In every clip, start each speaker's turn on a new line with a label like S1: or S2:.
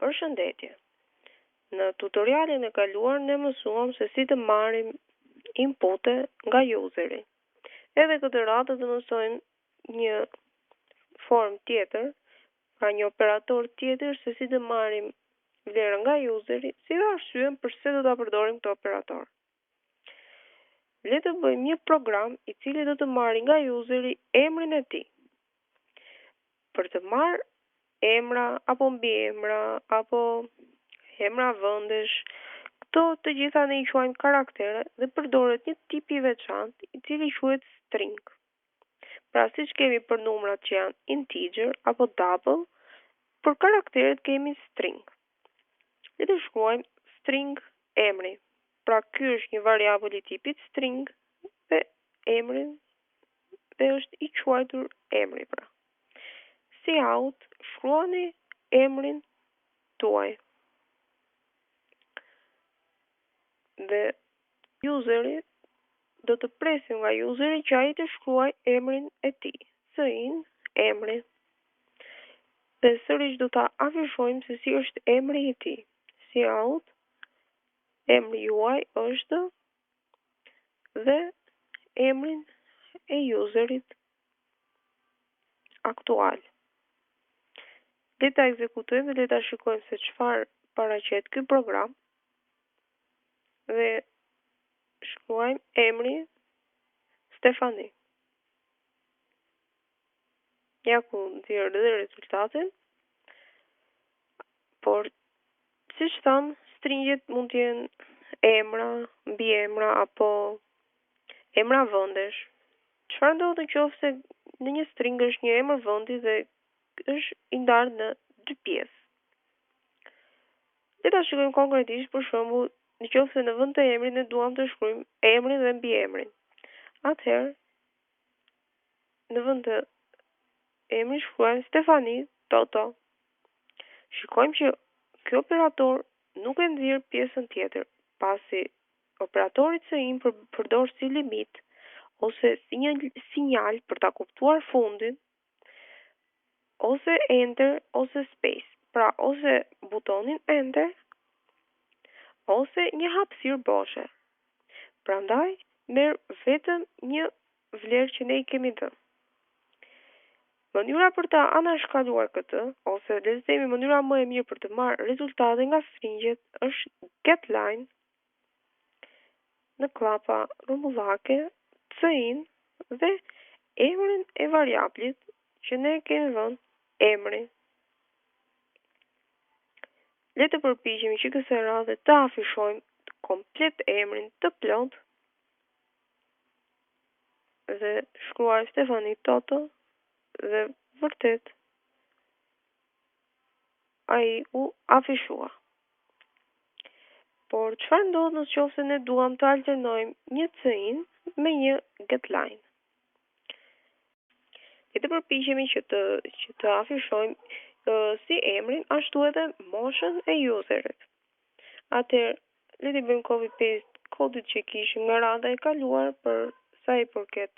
S1: Përshëndetje. Në tutorialin e kaluar ne mësuam se si të marrim inpute nga useri. Edhe këtë radhë të mësojmë një formë tjetër, pra një operator tjetër se si të marrim vlerën nga useri, si dhe arsyen pse do ta përdorim këtë operator. Le të bëjmë një program i cili do të marrë nga useri emrin e tij. Për të marrë emra apo mbiemra apo emra vendesh, këto të gjitha ne i quajmë karaktere dhe përdoret një tip i veçantë i cili quhet string. Pra siç kemi për numrat që janë integer apo double, për karakteret kemi string. Le të shkruajmë string emri. Pra ky është një variabël i tipit string dhe emrin dhe është i quajtur emri pra. Cout, shkruani emrin tuaj. Dhe useri do të presim nga useri që ai të shkruaj emrin e tij. Cin emri. Dhe sërish do ta afishojmë se si është emri i tij. Cout, emri juaj është dhe emrin e userit aktual. Le ta ekzekutojmë dhe le ta shikojmë se çfarë paraqet ky program. Dhe shkruajmë emri Stefani. Ja ku nxjerr dhe rezultatin. Por siç tham, stringet mund të jenë emra, mbiemra apo emra vendesh. Çfarë ndodh nëse në një string është një emër vendi dhe është i ndarë në dy pjesë? Le ta shikojmë konkretisht, për shembull, nëse në vend të emrit ne duam të shkruajmë emrin dhe mbiemrin. Atëherë, në vend të emrit shkruajmë Stefani Toto. Shikojmë që ky operator nuk e nxjerr pjesën tjetër, pasi operatori cin përdor si limit ose si një sinjal për ta kuptuar fundin, ose enter ose space. Pra ose butonin enter ose një hapësirë boshe. Prandaj merr vetëm një vlerë që ne I kemi dhënë. Mënyra për ta anashkaluar këtë, ose le të themi mënyra më e mirë për të marrë rezultate nga stringet është getLine në klapa rrumbullake, cin dhe emrin e variablit që ne kemi vënë emrin. Le të përpiqemi që kësaj radhe të afishojmë komplet emrin të plot dhe shkruaj Stefani Toto dhe vërtet ai u afishua. Por çfarë ndodh nëse ne duam të alternojmë një cin me një getLine? Le të përpiqemi që të afishojmë si emrin ashtu edhe moshën e userit. Atëherë, le të bëjmë copy paste kodit që kishim nga rada e kaluar për sa I përket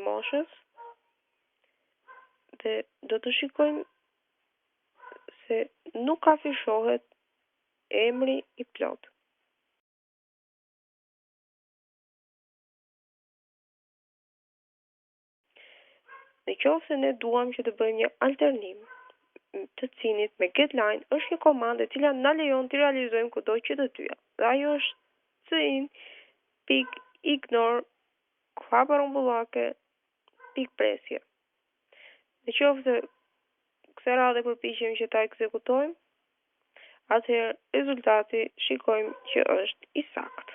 S1: moshës dhe do të shikojmë se nuk afishohet emri I plot. Nëse ne duam që të bëjmë një alternim të cinit me getLine, është një komandë e cila na lejon të realizojmë kudo që të dyja. Dhe ajo është cin.ignore klapa rrumbullake .presje. Nëse kësaj radhe përpiqemi që ta ekzekutojmë, atëherë rezultati shikojmë që është I saktë.